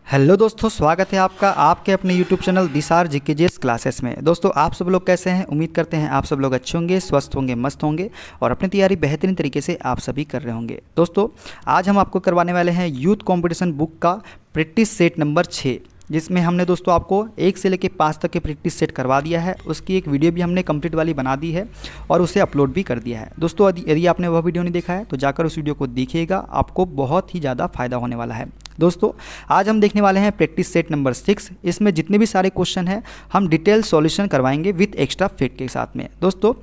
Hello दोस्तों, स्वागत है आपका आपके अपने यूट्यूब चैनल दिसार जीकेजीएस क्लासेस में। दोस्तों, आप सब लोग कैसे हैं? उम्मीद करते हैं आप सब लोग अच्छे होंगे, स्वस्थ होंगे, मस्त होंगे और अपनी तैयारी बेहतरीन तरीके से आप सभी कर रहे होंगे। दोस्तों, आज हम आपको करवाने वाले हैं यूथ कंपटीशन बुक का प्रैक्टिस सेट नंबर 6, जिसमें हमने दोस्तों आपको 1 से लेकर 5 तक के प्रैक्टिस सेट करवा दिया है। उसकी एक वीडियो भी हमने कंप्लीट वाली बना दी है और उसे अपलोड भी कर दिया है। दोस्तों, यदि आपने वह वीडियो नहीं देखा है तो जाकर उस वीडियो को देखिएगा, आपको बहुत ही ज़्यादा फायदा होने वाला है। दोस्तों, आज हम देखने वाले हैं प्रैक्टिस सेट नंबर 6। इसमें जितने भी सारे क्वेश्चन हैं हम डिटेल सॉल्यूशन करवाएंगे विथ एक्स्ट्रा फैक्ट के साथ में। दोस्तों,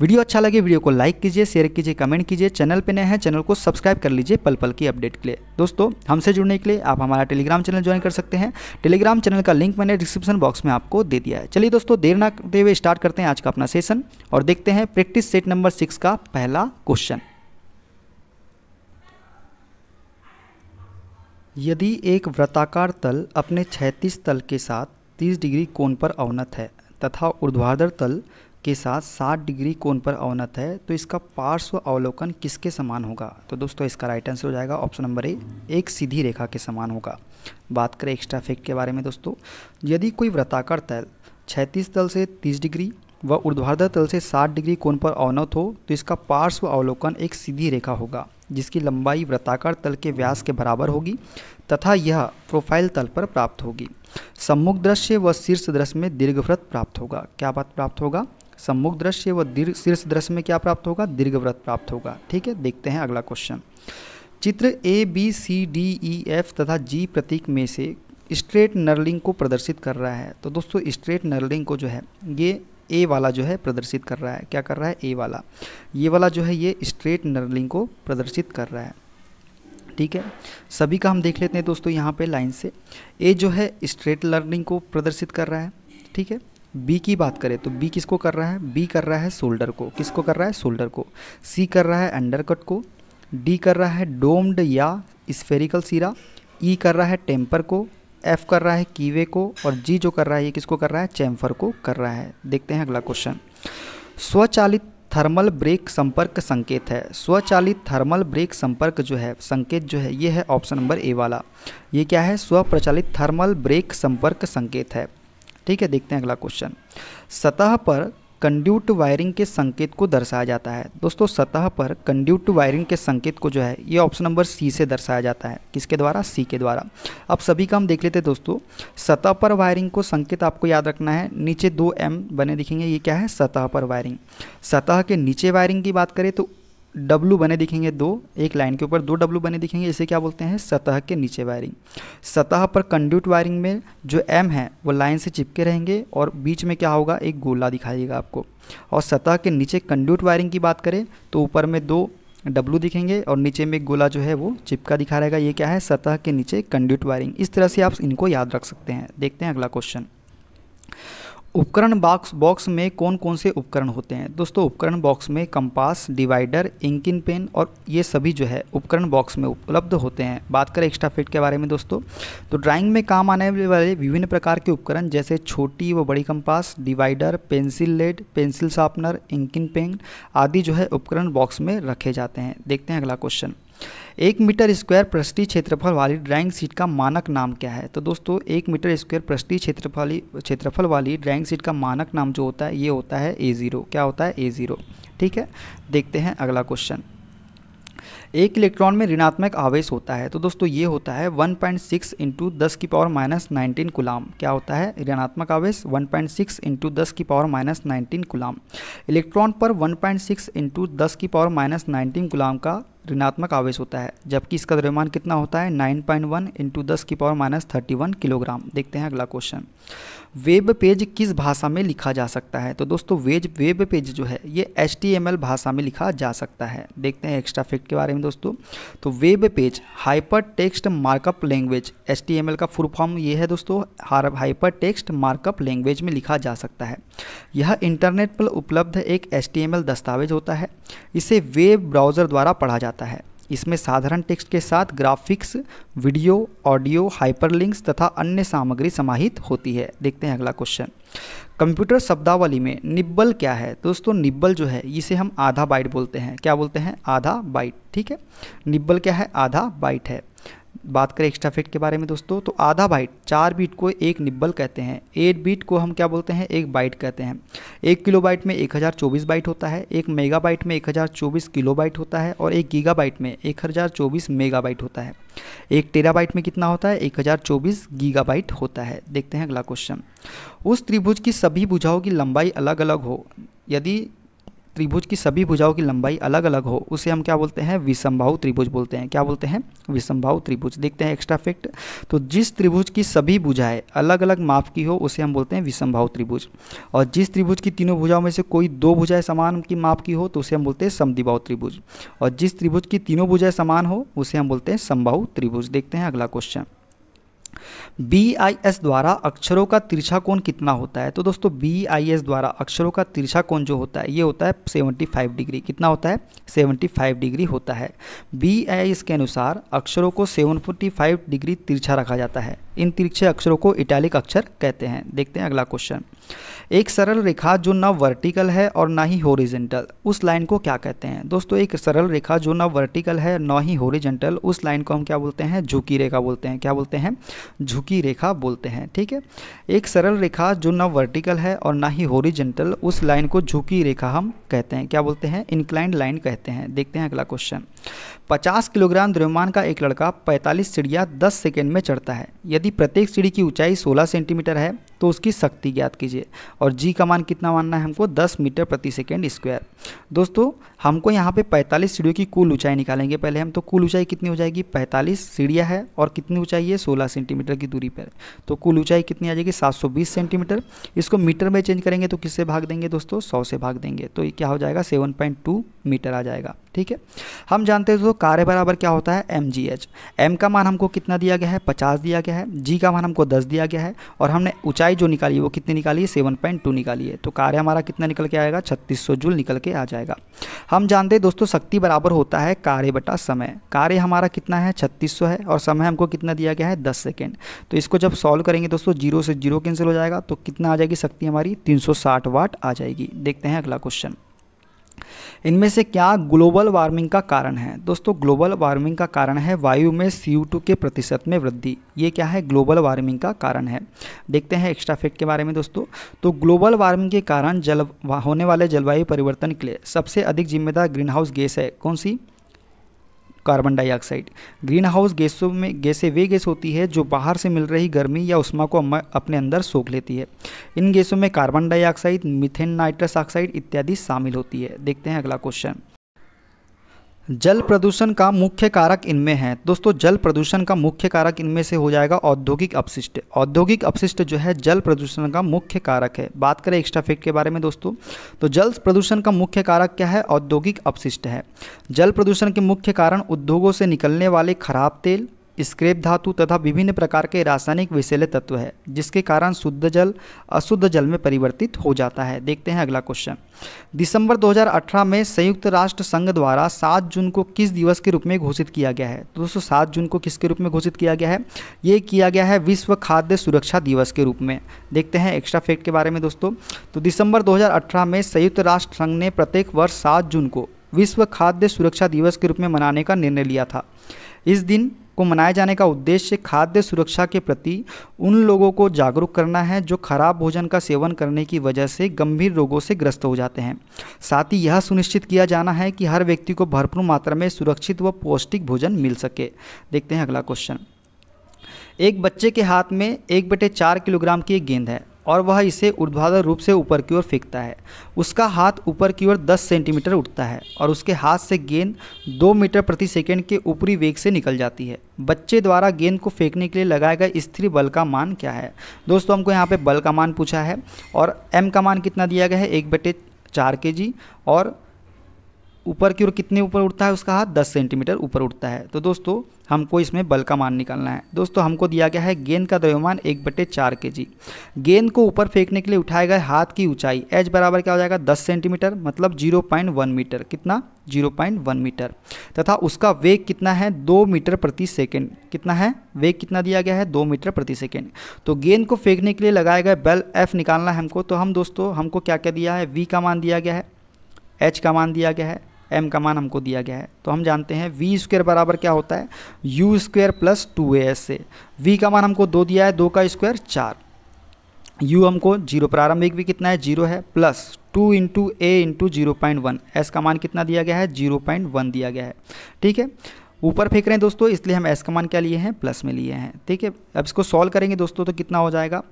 वीडियो अच्छा लगे वीडियो को लाइक कीजिए, शेयर कीजिए, कमेंट कीजिए। चैनल पे नए हैं चैनल को सब्सक्राइब कर लीजिए पल पल की अपडेट के लिए। दोस्तों, हमसे जुड़ने के लिए आप हमारा टेलीग्राम चैनल ज्वाइन कर सकते हैं। टेलीग्राम चैनल का लिंक मैंने डिस्क्रिप्शन बॉक्स में आपको दे दिया है। चलिए दोस्तों, देर ना करते हुए स्टार्ट करते हैं आज का अपना सेशन और देखते हैं प्रैक्टिस सेट नंबर 6 का पहला क्वेश्चन। यदि एक वृत्ताकार तल अपने क्षैतिज तल के साथ 30 डिग्री कोण पर अवनत है तथा ऊर्ध्वाधर तल के साथ 60 डिग्री कोण पर अवनत है, तो इसका पार्श्व अवलोकन किसके समान होगा? तो दोस्तों, इसका राइट आंसर हो जाएगा ऑप्शन नंबर ए, एक सीधी रेखा के समान होगा। बात करें एक्स्ट्रा फैक्ट के बारे में दोस्तों, यदि कोई वृत्ताकार तल क्षैतिज तल से 30 डिग्री व ऊर्ध्वाधर तल से 60 डिग्री कोण पर अवनत हो तो इसका पार्श्व अवलोकन एक सीधी रेखा होगा जिसकी लंबाई वृत्ताकार तल के व्यास के बराबर होगी तथा यह प्रोफाइल तल पर प्राप्त होगी। सम्मुख दृश्य व शीर्ष दृश्य में दीर्घवृत्त प्राप्त होगा। क्या बात प्राप्त होगा? सम्मुख दृश्य व शीर्ष दृश्य में क्या प्राप्त होगा? दीर्घवृत्त प्राप्त होगा। ठीक है, देखते हैं अगला क्वेश्चन। चित्र A B C D E F तथा जी प्रतीक में से स्ट्रेट नर्लिंग को प्रदर्शित कर रहा है। तो दोस्तों, स्ट्रेट नर्लिंग को जो है ये ए वाला जो है प्रदर्शित कर रहा है। क्या कर रहा है? ए वाला, ये वाला जो है ये स्ट्रेट नर्लिंग को प्रदर्शित कर रहा है। ठीक है, सभी का हम देख लेते हैं दोस्तों यहाँ पे लाइन से। ए जो है स्ट्रेट नर्लिंग को प्रदर्शित कर रहा है। ठीक है, बी की बात करें तो बी किसको कर रहा है? बी कर रहा है शोल्डर को। किसको कर रहा है? शोल्डर को। सी कर रहा है अंडरकट को। डी कर रहा है डोम्ड या स्फेरिकल सिरा। ई कर रहा है टेम्पर को। एफ कर रहा है कीवे को और जी जो कर रहा है ये किसको कर रहा है? चैम्फर को कर रहा है। देखते हैं अगला क्वेश्चन। स्वचालित थर्मल ब्रेक संपर्क संकेत है। स्वचालित थर्मल ब्रेक संपर्क जो है संकेत जो है ये है ऑप्शन नंबर ए वाला। ये क्या है? स्वप्रचालित थर्मल ब्रेक संपर्क संकेत है। ठीक है, देखते हैं अगला क्वेश्चन। सतह पर कंड्यूट वायरिंग के संकेत को दर्शाया जाता है। दोस्तों, सतह पर कंड्यूट वायरिंग के संकेत को जो है ये ऑप्शन नंबर सी से दर्शाया जाता है। किसके द्वारा? सी के द्वारा। अब सभी का हम देख लेते हैं दोस्तों। सतह पर वायरिंग को संकेत आपको याद रखना है, नीचे 2 एम बने दिखेंगे, ये क्या है? सतह पर वायरिंग। सतह के नीचे वायरिंग की बात करें तो डब्लू बने दिखेंगे 2, एक लाइन के ऊपर 2 डब्लू बने दिखेंगे, इसे क्या बोलते हैं? सतह के नीचे वायरिंग। सतह पर कंड्यूट वायरिंग में जो एम है वो लाइन से चिपके रहेंगे और बीच में क्या होगा? एक गोला दिखाइएगा आपको। और सतह के नीचे कंड्यूट वायरिंग की बात करें तो ऊपर में 2 डब्लू दिखेंगे और नीचे में एक गोला जो है वो चिपका दिखा रहेगा। ये क्या है? सतह के नीचे कंड्यूट वायरिंग। इस तरह से आप इनको याद रख सकते हैं। देखते हैं अगला क्वेश्चन। उपकरण बॉक्स में कौन कौन से उपकरण होते हैं? दोस्तों, उपकरण बॉक्स में कंपास, डिवाइडर, इंकिंग पेन और ये सभी जो है उपकरण बॉक्स में उपलब्ध होते हैं। बात करें एक्स्ट्रा फैक्ट के बारे में दोस्तों, तो ड्राइंग में काम आने वाले विभिन्न प्रकार के उपकरण जैसे छोटी व बड़ी compass, divider, pencil lead, pencil sharpener, inking pen आदि जो है उपकरण बॉक्स में रखे जाते हैं। देखते हैं अगला क्वेश्चन। 1 मीटर स्क्वायर पृष्ठीय क्षेत्रफल वाली ड्राइंग शीट का मानक नाम क्या है? तो दोस्तों, 1 मीटर स्क्वायर पृष्ठीय क्षेत्रफल वाली ड्राइंग शीट का मानक नाम जो होता है ये होता है A0। क्या होता है? A0। ठीक है, देखते हैं अगला क्वेश्चन। एक इलेक्ट्रॉन में ऋणात्मक आवेश होता है। तो दोस्तों, ये होता है 1.6 इंटू 10⁻⁻19 कूलाम। क्या होता है? ऋणात्मक आवेश 1.6 इंटू 10⁻⁻19 कूलाम। इलेक्ट्रॉन पर 1.6 इंटू 10⁻⁻19 कूलाम का ऋणात्मक आवेश होता है, जबकि इसका द्रव्यमान कितना होता है? 9.1 इंटू 10⁻31 किलोग्राम। देखते हैं अगला क्वेश्चन। वेब पेज किस भाषा में लिखा जा सकता है? तो दोस्तों, वेब पेज जो है ये HTML भाषा में लिखा जा सकता है। देखते हैं एक्स्ट्रा फैक्ट के बारे में दोस्तों, तो web page hyper text markup language, HTML का फुल फॉर्म ये है दोस्तों, हाइपर टेक्स्ट मार्कअप लैंग्वेज में लिखा जा सकता है। यह इंटरनेट पर उपलब्ध एक HTML दस्तावेज होता है। इसे वेब ब्राउज़र द्वारा पढ़ा जाता है। इसमें साधारण टेक्स्ट के साथ ग्राफिक्स, वीडियो, ऑडियो, हाइपरलिंक्स तथा अन्य सामग्री समाहित होती है। देखते हैं अगला क्वेश्चन। कंप्यूटर शब्दावली में निब्बल क्या है? दोस्तों, निब्बल जो है इसे हम आधा बाइट बोलते हैं। क्या बोलते हैं? आधा बाइट। ठीक है, निब्बल क्या है? आधा बाइट है। बात करें एक्स्ट्रा फैक्ट के बारे में दोस्तों, तो आधा बाइट 4 बीट को एक निब्बल कहते हैं, 8 बीट को हम क्या बोलते हैं, एक बाइट कहते हैं। 1 किलोबाइट में 1024 बाइट होता है, 1 मेगाबाइट में 1024 किलोबाइट होता है और 1 गीगाबाइट में 1024 मेगाबाइट होता है। 1 टेराबाइट में कितना होता है, 1024 गीगाबाइट होता है। देखते हैं अगला क्वेश्चन। उस त्रिभुज की सभी भुजाओं की लंबाई अलग अलग हो, यदि त्रिभुज की सभी भुजाओं की लंबाई अलग अलग हो, उसे हम क्या बोलते हैं, विषमबाहु त्रिभुज बोलते हैं। क्या बोलते हैं, विषमबाहु त्रिभुज। देखते हैं एक्स्ट्रा फैक्ट। तो जिस त्रिभुज की सभी भुजाएं अलग अलग माप की हो उसे हम बोलते हैं विषमबाहु त्रिभुज, और जिस त्रिभुज की तीनों भुजाओं में से कोई 2 भुजाएं समान की माप की हो तो उसे हम बोलते हैं समद्विबाहु त्रिभुज, और जिस त्रिभुज की तीनों भुजाएं समान हो उसे हम बोलते हैं समबाहु त्रिभुज। देखते हैं अगला क्वेश्चन। BIS द्वारा अक्षरों का तिरछा कोण कितना होता है? तो दोस्तों BIS द्वारा अक्षरों का तिरछा कोण जो होता है ये होता है 75 डिग्री। कितना होता है? 75 डिग्री होता है। BIS के अनुसार अक्षरों को 75 डिग्री तिरछा रखा जाता है। इन तिरछे अक्षरों को इटैलिक अक्षर कहते हैं। देखते हैं अगला क्वेश्चन। एक सरल रेखा जो न वर्टिकल है और ना ही हॉरिजॉन्टल, उस लाइन को क्या कहते हैं? दोस्तों एक सरल रेखा जो न वर्टिकल है न ही हॉरिजॉन्टल, उस लाइन को हम क्या बोलते हैं? झुकी रेखा बोलते हैं। क्या बोलते हैं? झुकी रेखा बोलते हैं। ठीक है, एक सरल रेखा जो न वर्टिकल है और ना ही हॉरिजॉन्टल, उस लाइन को झुकी रेखा हम कहते हैं। क्या बोलते हैं? इंक्लाइंड लाइन कहते हैं। देखते हैं अगला क्वेश्चन। 50 किलोग्राम द्रव्यमान का एक लड़का 45 सीढ़ियाँ 10 सेकेंड में चढ़ता है। यदि प्रत्येक सीढ़ी की ऊंचाई 16 सेंटीमीटर है तो उसकी शक्ति ज्ञात कीजिए, और जी का मान कितना मानना है हमको? 10 मीटर प्रति सेकेंड स्क्वायर। दोस्तों हमको यहाँ पे 45 सीढ़ियों की कुल ऊंचाई निकालेंगे पहले हम। तो कुल ऊंचाई कितनी हो जाएगी? 45 सीढ़ियाँ है और कितनी ऊंचाई है? 16 सेंटीमीटर की दूरी पर। तो कुल ऊंचाई कितनी आ जाएगी? 720 सेंटीमीटर। इसको मीटर में चेंज करेंगे तो किससे भाग देंगे दोस्तों? 100 से भाग देंगे। तो ये क्या हो जाएगा? 7.2 मीटर आ जाएगा। ठीक है, हम जानते हैं दोस्तों कार्य बराबर क्या होता है? mgh। m का मान हमको कितना दिया गया है? 50 दिया गया है। g का मान हमको 10 दिया गया है, और हमने ऊंचाई जो निकाली है वो कितनी निकाली है? 7.2 निकाली है। तो कार्य हमारा कितना निकल के आएगा? 3600 जूल निकल के आ जाएगा। हम जानते हैं दोस्तों शक्ति बराबर होता है कार्य बटा समय। कार्य हमारा कितना है? 3600 है, और समय हमको कितना दिया गया है? 10 सेकेंड। तो इसको जब सॉल्व करेंगे दोस्तों 0 से 0 कैंसिल हो जाएगा, तो कितना आ जाएगी शक्ति हमारी? 360 वाट आ जाएगी। देखते हैं अगला क्वेश्चन। इनमें से क्या ग्लोबल वार्मिंग का कारण है? दोस्तों ग्लोबल वार्मिंग का कारण है वायु में CO2 के प्रतिशत में वृद्धि। ये क्या है? ग्लोबल वार्मिंग का कारण है। देखते हैं एक्स्ट्रा फैक्ट के बारे में दोस्तों। तो ग्लोबल वार्मिंग के कारण होने वाले जलवायु परिवर्तन के लिए सबसे अधिक जिम्मेदार ग्रीन हाउस गैस है कौन सी? Carbon dioxide. ग्रीन हाउस गैसें वे गैस होती है जो बाहर से मिल रही गर्मी या उष्मा को अपने अंदर सोख लेती है। इन गैसों में carbon dioxide, methane, nitrous oxide इत्यादि शामिल होती है। देखते हैं अगला क्वेश्चन। जल प्रदूषण का मुख्य कारक इनमें है। दोस्तों जल प्रदूषण का मुख्य कारक इनमें से हो जाएगा औद्योगिक अपशिष्ट। औद्योगिक अपशिष्ट जो है जल प्रदूषण का मुख्य कारक है। बात करें एक्स्ट्रा फैक्ट के बारे में दोस्तों, तो जल प्रदूषण का मुख्य कारक क्या है? औद्योगिक अपशिष्ट है। जल प्रदूषण के मुख्य कारण उद्योगों से निकलने वाले खराब तेल, स्क्रैप धातु तथा विभिन्न प्रकार के रासायनिक विषैले तत्व है, जिसके कारण शुद्ध जल अशुद्ध जल में परिवर्तित हो जाता है। देखते हैं अगला क्वेश्चन। दिसंबर 2018 में संयुक्त राष्ट्र संघ द्वारा 7 जून को किस दिवस के रूप में घोषित किया गया है? तो दोस्तों 7 जून को किसके रूप में घोषित किया गया है? ये किया गया है विश्व खाद्य सुरक्षा दिवस के रूप में। देखते हैं एक्स्ट्रा फैक्ट के बारे में दोस्तों। तो दिसंबर 2018 में संयुक्त राष्ट्र संघ ने प्रत्येक वर्ष 7 जून को विश्व खाद्य सुरक्षा दिवस के रूप में मनाने का निर्णय लिया था। इस दिन को मनाए जाने का उद्देश्य खाद्य सुरक्षा के प्रति उन लोगों को जागरूक करना है जो खराब भोजन का सेवन करने की वजह से गंभीर रोगों से ग्रस्त हो जाते हैं। साथ ही यह सुनिश्चित किया जाना है कि हर व्यक्ति को भरपूर मात्रा में सुरक्षित व पौष्टिक भोजन मिल सके। देखते हैं अगला क्वेश्चन। एक बच्चे के हाथ में 1/4 किलोग्राम की एक गेंद है और वह इसे ऊर्ध्वाधर रूप से ऊपर की ओर फेंकता है। उसका हाथ ऊपर की ओर 10 सेंटीमीटर उठता है और उसके हाथ से गेंद 2 मीटर प्रति सेकंड के ऊपरी वेग से निकल जाती है। बच्चे द्वारा गेंद को फेंकने के लिए लगाए गए स्थिर बल का मान क्या है? दोस्तों हमको यहाँ पे बल का मान पूछा है, और m का मान कितना दिया गया है? 1/4 kg, और ऊपर की ओर कितने ऊपर उठता है उसका हाथ? 10 सेंटीमीटर ऊपर उठता है। तो दोस्तों हमको इसमें बल का मान निकालना है। दोस्तों हमको दिया गया है गेंद का द्रव्यमान 1/4 kg। गेंद को ऊपर फेंकने के लिए उठाए गए हाथ की ऊंचाई h बराबर क्या हो जाएगा? 10 सेंटीमीटर, मतलब 0.1 मीटर। कितना? 0.1 मीटर। तथा उसका वेग कितना है? 2 मीटर प्रति सेकेंड। कितना है? वेग कितना दिया गया है? 2 मीटर प्रति सेकेंड। तो गेंद को फेंकने के लिए लगाए गए बल F निकालना है हमको। तो हम दोस्तों हमको क्या क्या दिया है? V का मान दिया गया है, H का मान दिया गया है, m का मान हमको दिया गया है। तो हम जानते हैं v स्क्वायर बराबर क्या होता है, u स्क्वायर प्लस 2as से। v का मान हमको 2 दिया है, 2 का स्क्वायर 4, u हमको 0 प्रारंभिक भी कितना है 0 है, प्लस 2 इंटू ए इंटू 0.1, s का मान कितना दिया गया है 0.1 दिया गया है। ठीक है, ऊपर फेंक रहे हैं दोस्तों, इसलिए हम s का मान क्या लिए हैं, प्लस में लिए हैं। ठीक है, अब इसको सॉल्व करेंगे दोस्तों तो कितना हो जाएगा,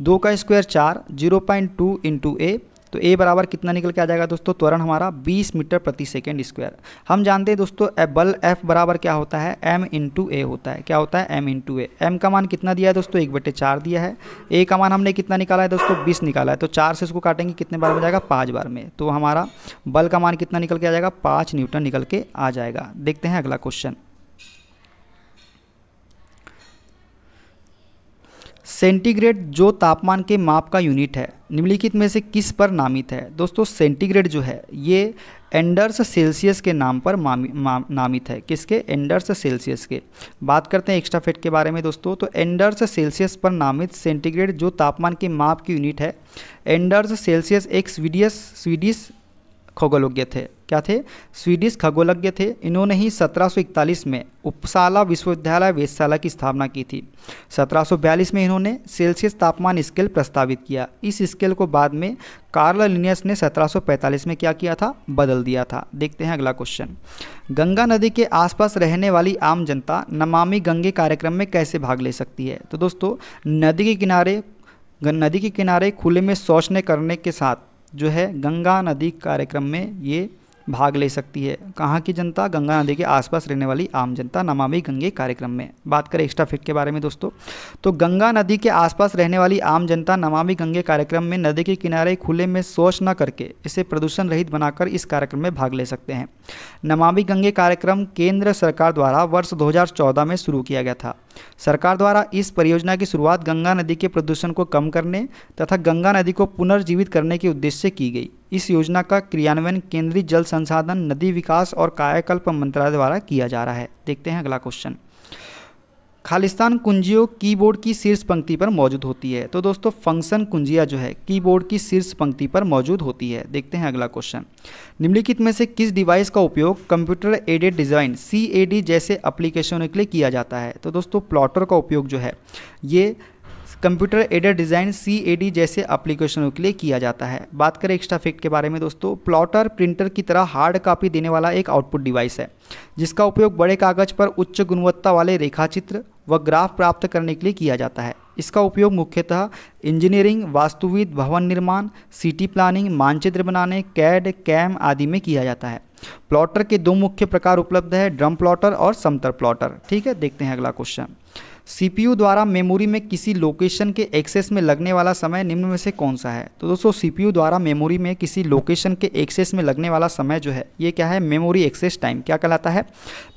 2 का स्क्वायर 4, 0.2 इंटू ए, तो a बराबर कितना निकल के आ जाएगा दोस्तों, त्वरण हमारा 20 मीटर प्रति सेकेंड स्क्वायर। हम जानते हैं दोस्तों बल F बराबर क्या होता है, m इंटू ए होता है। क्या होता है, m इंटू ए। m का मान कितना दिया है दोस्तों, 1/4 दिया है। a का मान हमने कितना निकाला है दोस्तों, 20 निकाला है। तो 4 से इसको काटेंगे कितने बार में जाएगा, 5 बार में। तो हमारा बल का मान कितना निकल के आ जाएगा, 5 न्यूटन निकल के आ जाएगा। देखते हैं अगला क्वेश्चन। सेंटीग्रेड जो तापमान के माप का यूनिट है, निम्नलिखित में से किस पर नामित है। दोस्तों सेंटीग्रेड जो है ये एंडर्स सेल्सियस के नाम पर नामित है। किसके, एंडर्स सेल्सियस के। बात करते हैं एक्स्ट्रा फेट के बारे में दोस्तों। तो एंडर्स सेल्सियस पर नामित सेंटीग्रेड जो तापमान के माप की यूनिट है, एंडर्स सेल्सियस एक स्वीडिश खगोलज्ञ थे। क्या थे, स्वीडिश खगोलज्ञ थे। इन्होंने ही 1741 में उपसाला विश्वविद्यालय वेधशाला की स्थापना की थी। 1742 में इन्होंने सेल्सियस तापमान स्केल प्रस्तावित किया। इस स्केल को बाद में कार्ल लिनियस ने 1745 में क्या किया था, बदल दिया था। देखते हैं अगला क्वेश्चन। गंगा नदी के आसपास रहने वाली आम जनता नमामि गंगे कार्यक्रम में कैसे भाग ले सकती है। तो दोस्तों नदी के किनारे खुले में शौच न करने के साथ जो है गंगा नदी कार्यक्रम में ये भाग ले सकती है। कहाँ की जनता, गंगा नदी के आसपास रहने वाली आम जनता नमामि गंगे कार्यक्रम में। बात करें एक्स्ट्रा फैक्ट के बारे में दोस्तों, तो गंगा नदी के आसपास रहने वाली आम जनता नमामि गंगे कार्यक्रम में नदी के किनारे खुले में शौच न करके इसे प्रदूषण रहित बनाकर इस कार्यक्रम में भाग ले सकते हैं। नमामि गंगे कार्यक्रम केंद्र सरकार द्वारा वर्ष 2014 में शुरू किया गया था। सरकार द्वारा इस परियोजना की शुरुआत गंगा नदी के प्रदूषण को कम करने तथा गंगा नदी को पुनर्जीवित करने के उद्देश्य से की गई। इस योजना का क्रियान्वयन केंद्रीय जल संसाधन, नदी विकास और कायाकल्प मंत्रालय द्वारा किया जा रहा है। देखते हैं अगला क्वेश्चन। खालिस्तान कुंजियों कीबोर्ड की शीर्ष पंक्ति पर मौजूद होती है। तो दोस्तों फंक्शन कुंजिया जो है कीबोर्ड की शीर्ष पंक्ति पर मौजूद होती है। देखते हैं अगला क्वेश्चन। निम्नलिखित में से किस डिवाइस का उपयोग कंप्यूटर एडेड डिज़ाइन CAD जैसे एप्लीकेशनों के लिए किया जाता है। तो दोस्तों प्लॉटर का उपयोग जो है ये कंप्यूटर एडेड डिज़ाइन CAD जैसे एप्लीकेशनों के लिए किया जाता है। बात करें एक्स्ट्रा फैक्ट के बारे में दोस्तों, प्लॉटर प्रिंटर की तरह हार्ड कॉपी देने वाला एक आउटपुट डिवाइस है जिसका उपयोग बड़े कागज पर उच्च गुणवत्ता वाले रेखाचित्र व ग्राफ प्राप्त करने के लिए किया जाता है। इसका उपयोग मुख्यतः इंजीनियरिंग, वास्तुविद, भवन निर्माण, सिटी प्लानिंग, मानचित्र बनाने, कैड, कैम आदि में किया जाता है। प्लॉटर के 2 मुख्य प्रकार उपलब्ध है, ड्रम प्लॉटर और समतल प्लॉटर। ठीक है, देखते हैं अगला क्वेश्चन। CPU द्वारा मेमोरी में किसी लोकेशन के एक्सेस में लगने वाला समय निम्न में से कौन सा है। तो दोस्तों CPU द्वारा मेमोरी में किसी लोकेशन के एक्सेस में लगने वाला समय जो है ये क्या है, मेमोरी एक्सेस टाइम। क्या कहलाता है,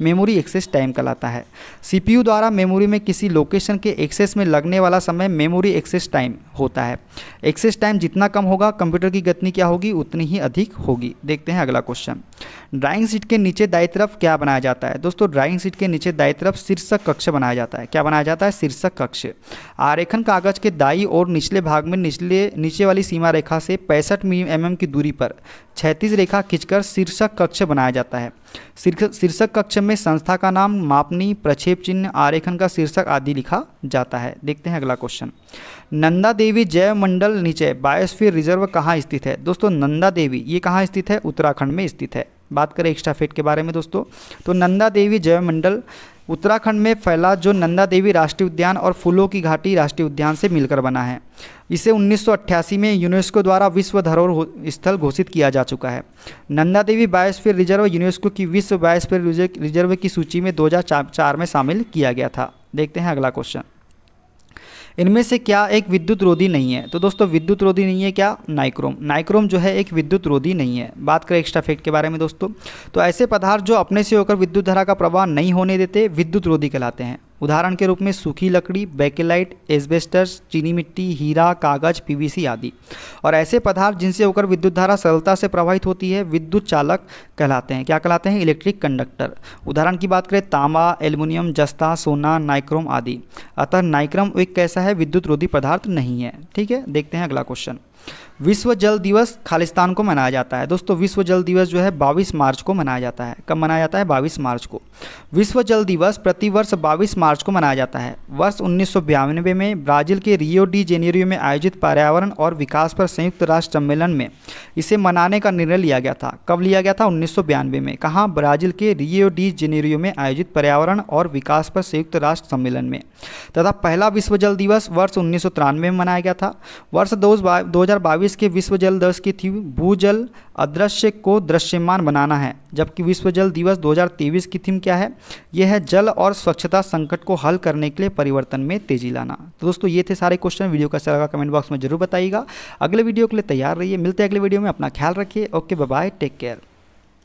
मेमोरी एक्सेस टाइम कहलाता है। CPU द्वारा मेमोरी में किसी लोकेशन के एक्सेस में लगने वाला समय मेमोरी एक्सेस टाइम होता है। एक्सेस टाइम जितना कम होगा कंप्यूटर की गति क्या होगी, उतनी ही अधिक होगी। देखते हैं अगला क्वेश्चन। ड्राइंग शीट के नीचे दाईं तरफ क्या बनाया जाता है। दोस्तों ड्राइंग शीट के नीचे दाईं तरफ शीर्षक कक्ष बनाया जाता है। क्या बनाया जाता है, शीर्षक कक्ष। आरेखन कागज के दाईं और निचले भाग में नीचे वाली सीमा रेखा से 65 mm की दूरी पर क्षैतिज रेखा खींचकर शीर्षक कक्ष बनाया जाता है। शीर्षक कक्ष में संस्था का नाम, मापनी, प्रक्षेप चिन्ह, आरेखन का शीर्षक आदि लिखा जाता है। देखते हैं अगला क्वेश्चन। नंदा देवी जैव मंडल नीचे बायोस्फीयर रिजर्व कहाँ स्थित है। दोस्तों नंदा देवी ये कहाँ स्थित है, उत्तराखंड में स्थित है। बात करें एक्स्ट्रा फैक्ट के बारे में दोस्तों, तो नंदा देवी जैव मंडल उत्तराखंड में फैला जो नंदा देवी राष्ट्रीय उद्यान और फूलों की घाटी राष्ट्रीय उद्यान से मिलकर बना है। इसे 1988 में यूनेस्को द्वारा विश्व धरोहर स्थल घोषित किया जा चुका है। Nanda Devi biosphere reserve UNESCO की विश्व बायोस्फीयर रिजर्व की सूची में 2004 में शामिल किया गया था। देखते हैं अगला क्वेश्चन। इनमें से क्या एक विद्युत रोधी नहीं है। तो दोस्तों विद्युत रोधी नहीं है क्या, नाइक्रोम। नाइक्रोम जो है एक विद्युत रोधी नहीं है। बात करें एक्स्ट्रा फैक्ट के बारे में दोस्तों, तो ऐसे पदार्थ जो अपने से होकर विद्युत धारा का प्रवाह नहीं होने देते विद्युत रोधी कहलाते हैं। उदाहरण के रूप में सूखी लकड़ी, बेकेलाइट, एस्बेस्टस, चीनी मिट्टी, हीरा, कागज, PVC आदि। और ऐसे पदार्थ जिनसे होकर विद्युत धारा सरलता से प्रवाहित होती है विद्युत चालक कहलाते हैं। क्या कहलाते हैं, इलेक्ट्रिक कंडक्टर। उदाहरण की बात करें तांबा, एल्युमिनियम, जस्ता, सोना, नाइक्रोम आदि। अतः नाइक्रोम एक कैसा है, विद्युत रोधी पदार्थ नहीं है। ठीक है, देखते हैं अगला क्वेश्चन। विश्व जल दिवस खालिस्तान को मनाया जाता है। दोस्तों विश्व जल दिवस जो है 22 मार्च को मनाया जाता है। कब मनाया जाता है? 22 मार्च को। विश्व जल दिवस प्रतिवर्ष 22 मार्च को मनाया जाता है। वर्ष 1992 में ब्राज़ील के रियो डी जेनेरियो में आयोजित पर्यावरण और विकास पर संयुक्त राष्ट्र सम्मेलन में इसे मनाने का निर्णय लिया गया था। कब लिया गया था? 1992 में। कहाँ? ब्राज़ील के रियो डी जेनेरियो में आयोजित पर्यावरण और विकास पर संयुक्त राष्ट्र सम्मेलन में। तथा पहला विश्व जल दिवस वर्ष 1993 में मनाया गया था। वर्ष 2022 के विश्व जल दिवस की थी भूजल अदृश्य को दृश्यमान बनाना है, जबकि विश्व जल दिवस 2023 की थीम क्या है? यह है जल और स्वच्छता संकट को हल करने के लिए परिवर्तन में तेजी लाना। तो दोस्तों ये थे सारे क्वेश्चन। वीडियो कैसा लगा कमेंट बॉक्स में जरूर बताइएगा। अगले वीडियो के लिए तैयार रहिए। मिलते हैं अगले वीडियो में। अपना ख्याल रखिए। Okay, bye bye, take care.